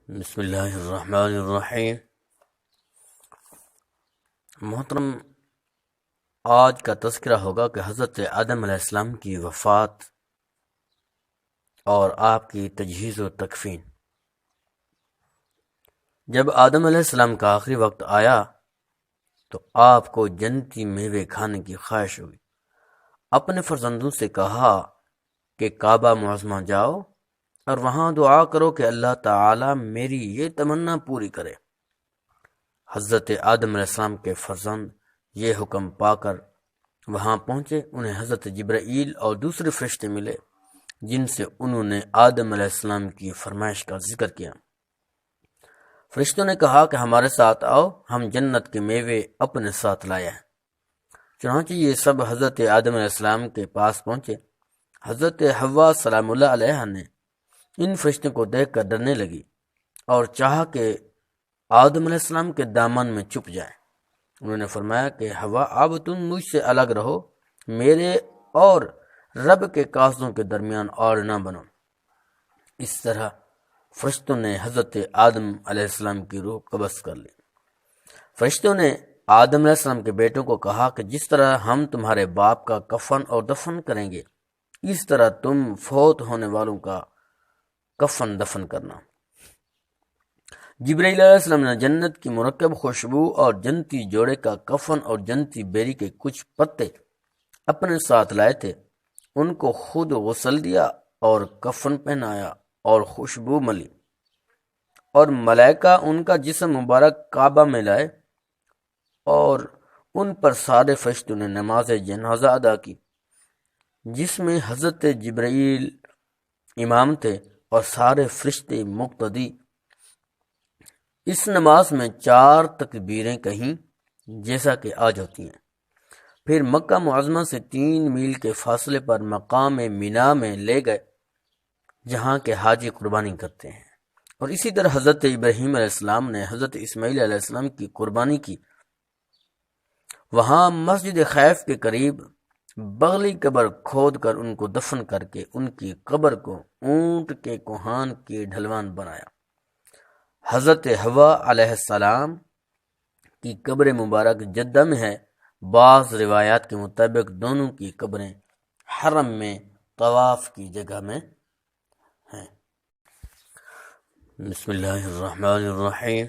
بسم اللہ الرحمن الرحیم۔ محترم، آج کا تذکرہ ہوگا کہ حضرت آدم علیہ السلام کی وفات اور آپ کی تجہیز و تکفین۔ جب آدم علیہ السلام کا آخری وقت آیا تو آپ کو جنتی میوے کھانے کی خواہش ہوئی۔ اپنے فرزندوں سے کہا کہ کعبہ معظمہ جاؤ اور وہاں دعا کرو کہ اللہ تعالی میری یہ تمنا پوری کرے۔ حضرت آدم علیہ السلام کے فرزند یہ حکم پا کر وہاں پہنچے۔ انہیں حضرت جبرائیل اور دوسرے فرشتے ملے جن سے انہوں نے آدم علیہ السلام کی فرمائش کا ذکر کیا۔ فرشتوں نے کہا کہ ہمارے ساتھ آؤ، ہم جنت کے میوے اپنے ساتھ لائے ہیں۔ چنانچہ یہ سب حضرت آدم علیہ السلام کے پاس پہنچے۔ حضرت حوا سلام اللہ علیہ نے ان فرشتوں کو دیکھ کر ڈرنے لگی اور چاہا کہ آدم علیہ السلام کے دامن میں چھپ جائے۔ انہوں نے فرمایا کہ حوا، اب تم مجھ سے الگ رہو، میرے اور رب کے قاصدوں کے درمیان اور نہ بنو۔ اس طرح فرشتوں نے حضرت آدم علیہ السلام کی روح قبض کر لی۔ فرشتوں نے آدم علیہ السلام کے بیٹوں کو کہا کہ جس طرح ہم تمہارے باپ کا کفن اور دفن کریں گے، اس طرح تم فوت ہونے والوں کا کفن دفن کرنا۔ جبرائیل علیہ السلام نے جنت کی مرکب خوشبو اور جنتی جوڑے کا کفن اور جنتی بیری کے کچھ پتے اپنے ساتھ لائے تھے۔ ان کو خود غسل دیا اور کفن پہنایا اور خوشبو ملی، اور ملائکہ ان کا جسم مبارک کعبہ میں لائے اور ان پر سارے فرشتوں نے نماز جنازہ ادا کی، جس میں حضرت جبرائیل امام تھے اور سارے فرشتے مقتدی۔ اس نماز میں 4 تکبیریں کہیں جیسا کہ آج ہوتی ہیں۔ پھر مکہ معظمہ سے 3 میل کے فاصلے پر مقام مینا میں لے گئے جہاں کے حاجی قربانی کرتے ہیں، اور اسی طرح حضرت ابراہیم علیہ السلام نے حضرت اسماعیل علیہ السلام کی قربانی کی۔ وہاں مسجد خیف کے قریب بغلی قبر کھود کر ان کو دفن کر کے ان کی قبر کو اونٹ کے کوہان کی ڈھلوان بنایا۔ حضرت حوا علیہ السلام کی قبر مبارک جدہ میں ہے۔ بعض روایات کے مطابق دونوں کی قبریں حرم میں طواف کی جگہ میں ہیں۔ بسم اللہ الرحمن الرحیم۔